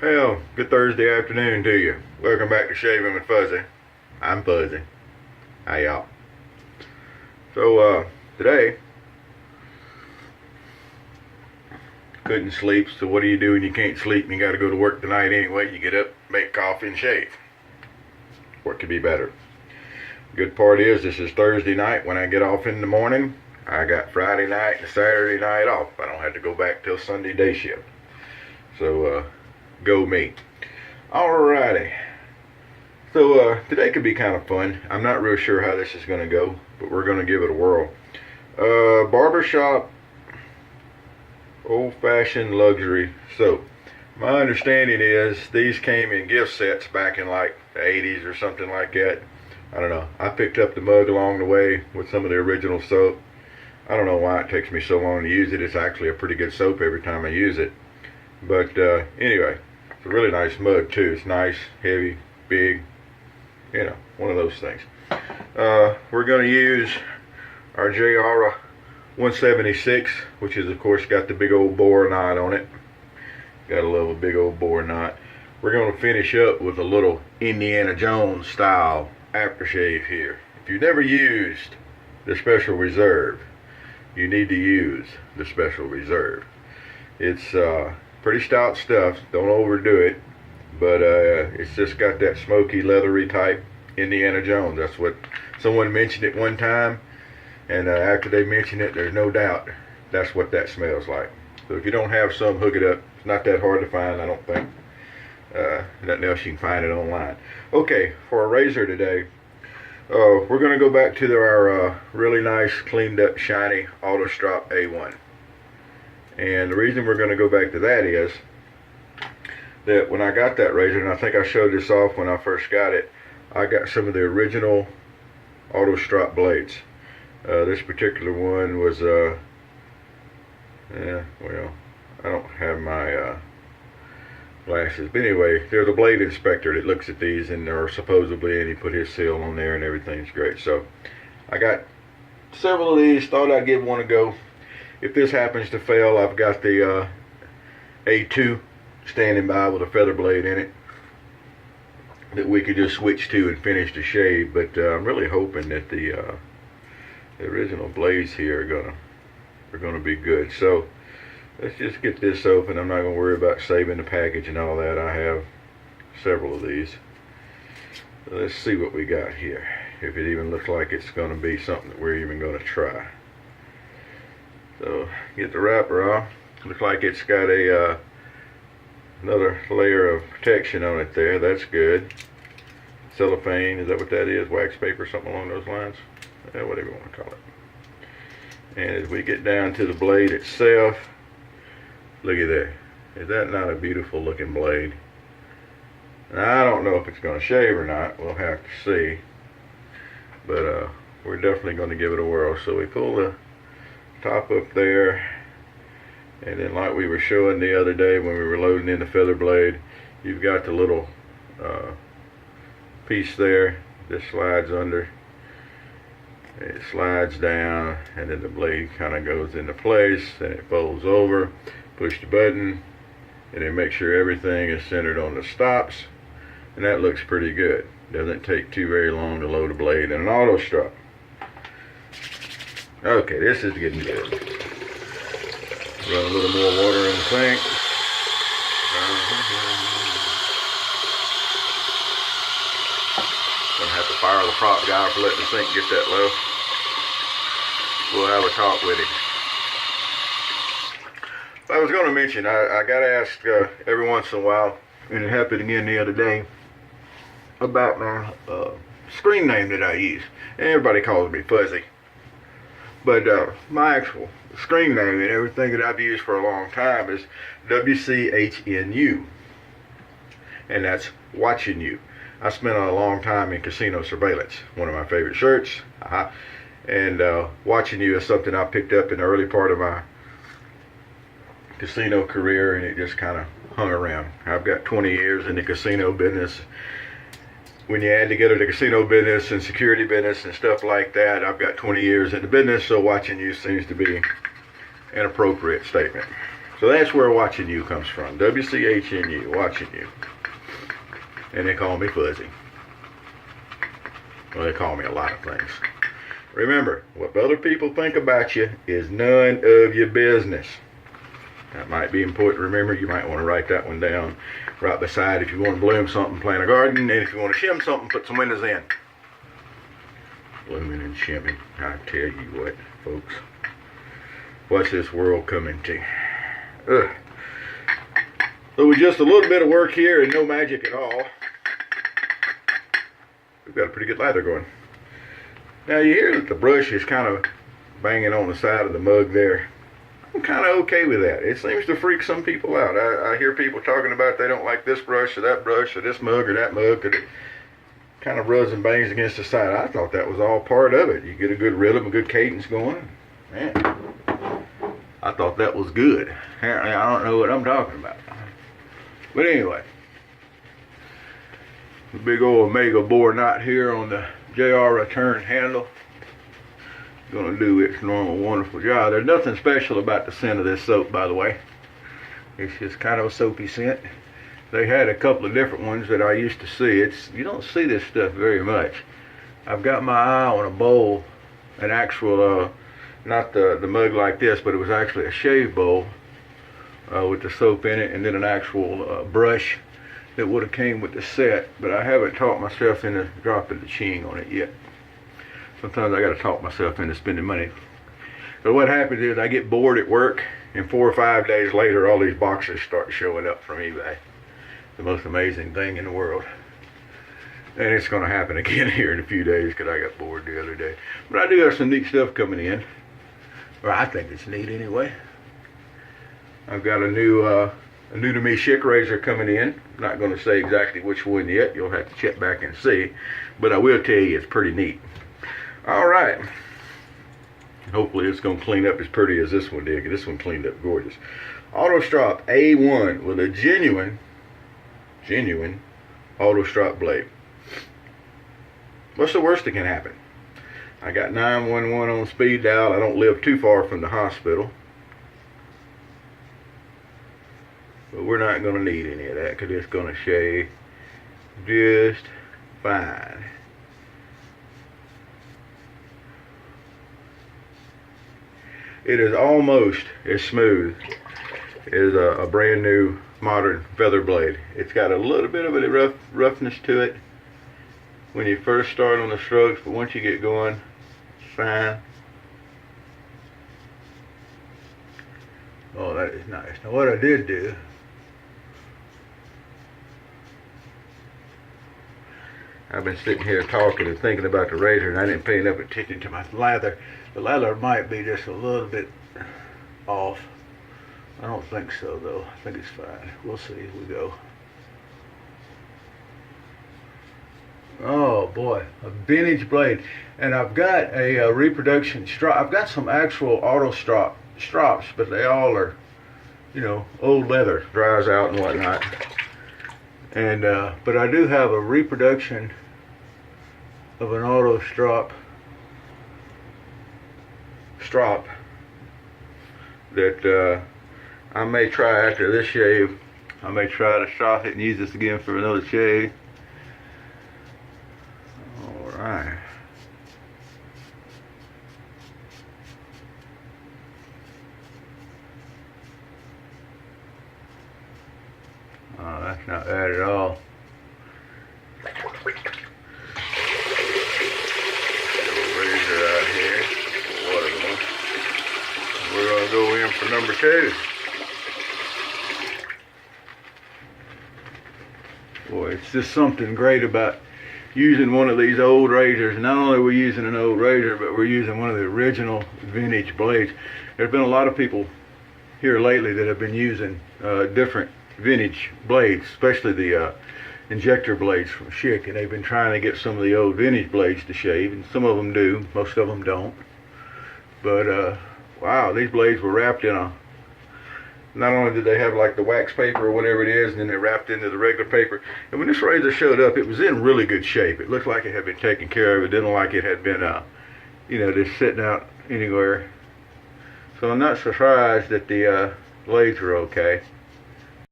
Well, good Thursday afternoon to you. Welcome back to Shaving with Fuzzy. I'm Fuzzy. Hi, y'all. So, today, couldn't sleep, so what do you do when you can't sleep and you gotta go to work tonight anyway? You get up, make coffee, and shave. What could be better? Good part is, this is Thursday night. When I get off in the morning, I got Friday night and Saturday night off. I don't have to go back till Sunday day shift. So, go me. Alrighty. So today could be kind of fun. I'm not real sure how this is going to go, but we're going to give it a whirl. Barbershop old-fashioned luxury soap. My understanding is these came in gift sets back in like the 80s or something like that. I don't know. I picked up the mug along the way with some of the original soap. I don't know why it takes me so long to use it. It's actually a pretty good soap every time I use it. But anyway, it's a really nice mug too. It's nice, heavy, big, you know, one of those things. We're going to use our JR 176, which is of course got the big old boar knot on it. Gotta love a big old boar knot. We're going to finish up with a little Indiana Jones style aftershave here. If you've never used the Special Reserve, you need to use the Special Reserve. It's pretty stout stuff. Don't overdo it, but it's just got that smoky, leathery type Indiana Jones. That's what someone mentioned it one time, and after they mentioned it, there's no doubt that's what that smells like. So if you don't have some, hook it up. It's not that hard to find, I don't think. Nothing else, you can find it online. Okay, for a razor today, we're going to go back to our really nice, cleaned up, shiny Auto Strop A1. And the reason we're going to go back to that is that when I got that razor, and I think I showed this off when I first got it, I got some of the original Auto Strop blades. This particular one was, well, I don't have my glasses. But anyway, there's a blade inspector that looks at these, and they're supposedly, and he put his seal on there, and everything's great. So I got several of these, thought I'd give one a go. If this happens to fail, I've got the A2 standing by with a feather blade in it that we could just switch to and finish the shave. But I'm really hoping that the original blades here are gonna be good. So let's just get this open. I'm not gonna worry about saving the package and all that. I have several of these. So let's see what we got here. If it even looks like it's gonna be something that we're even gonna try. So get the wrapper off. Looks like it's got a another layer of protection on it there. That's good. Cellophane, is that what that is? Wax paper, something along those lines? Whatever you want to call it. And as we get down to the blade itself, look at that. Is that not a beautiful looking blade? Now, I don't know if it's going to shave or not. We'll have to see. But we're definitely going to give it a whirl. So we pull the top up there, and then like we were showing the other day when we were loading in the feather blade, you've got the little piece there that slides under. It slides down, and then the blade kind of goes into place, and it folds over. Push the button, and then make sure everything is centered on the stops, and that looks pretty good. Doesn't take too very long to load a blade in an Auto Strop. Okay, this is getting good. Run a little more water in the sink. Gonna have to fire the prop guy for letting the sink get that low. We'll have a talk with him. I was going to mention, I got asked every once in a while, and it happened again the other day, about my screen name that I use. And everybody calls me Fuzzy. But my actual screen name and everything that I've used for a long time is WCHNU. And that's watching you. I spent a long time in casino surveillance. One of my favorite shirts. And watching you is something I picked up in the early part of my casino career, and it just kind of hung around. I've got 20 years in the casino business. When you add together the casino business and security business and stuff like that, I've got 20 years in the business, so watching you seems to be an appropriate statement. So that's where watching you comes from. WCHNU, watching you. And they call me Fuzzy. Well, they call me a lot of things. Remember, what other people think about you is none of your business. That might be important to remember. You might want to write that one down right beside if you want to bloom something, plant a garden, and if you want to shim something, put some windows in. Blooming and shimming. I tell you what, folks. What's this world coming to? Ugh. So with just a little bit of work here and no magic at all, we've got a pretty good lather going. Now you hear that the brush is kind of banging on the side of the mug there. I'm kind of okay with that. It seems to freak some people out. I hear people talking about they don't like this brush or this mug or that mug because it kind of rubs and bangs against the side. I thought that was all part of it. You get a good rhythm, a good cadence going. Man, I thought that was good. Apparently I don't know what I'm talking about. But anyway, the big old Omega bore knot here on the JR return handle. Gonna do its normal wonderful job. There's nothing special about the scent of this soap, by the way. It's just kind of a soapy scent. They had a couple of different ones that I used to see. You don't see this stuff very much. I've got my eye on a bowl, an actual, not the mug like this, but it was actually a shave bowl with the soap in it, and then an actual brush that would have came with the set. But I haven't talked myself into dropping the ching on it yet. Sometimes I got to talk myself into spending money. But what happens is I get bored at work, and 4 or 5 days later, all these boxes start showing up from eBay. The most amazing thing in the world. And it's going to happen again here in a few days because I got bored the other day. But I do have some neat stuff coming in. Or I think it's neat anyway. I've got a new to me Schick razor coming in. I'm not going to say exactly which one yet. You'll have to check back and see. But I will tell you it's pretty neat. Alright. Hopefully it's going to clean up as pretty as this one did. This one cleaned up gorgeous. Auto Strop A1 with a genuine Auto Strop blade. What's the worst that can happen? I got 911 on speed dial. I don't live too far from the hospital. But we're not going to need any of that because it's going to shave just fine. It is almost as smooth as a brand new modern feather blade. It's got a little bit of a roughness to it when you first start on the strokes, but once you get going, it's fine. Oh, that is nice. Now what I did do, I've been sitting here talking and thinking about the razor, and I didn't pay enough attention to my lather. The lather might be just a little bit off. I don't think so, though. I think it's fine. We'll see as we go. Oh, boy. A vintage blade. And I've got a reproduction strop. I've got some actual auto strops, but they all are, you know, old leather. Dries out and whatnot. And, but I do have a reproduction of an auto strop that I may try after this shave. I may try to strop it and use this again for another shave. Alright. Oh, that's not bad at all. Razor out here. We're going to go in for number 2. Boy, it's just something great about using one of these old razors. Not only are we using an old razor, but we're using one of the original vintage blades. There's been a lot of people here lately that have been using different vintage blades, especially the injector blades from Schick, and they've been trying to get some of the old vintage blades to shave, and some of them do, most of them don't. But wow, these blades were wrapped in a, not only did they have like the wax paper or whatever it is, and then they wrapped into the regular paper. And when this razor showed up, it was in really good shape. It looked like it had been taken care of. It didn't look like it had been, you know, just sitting out anywhere. So I'm not surprised that the blades are okay.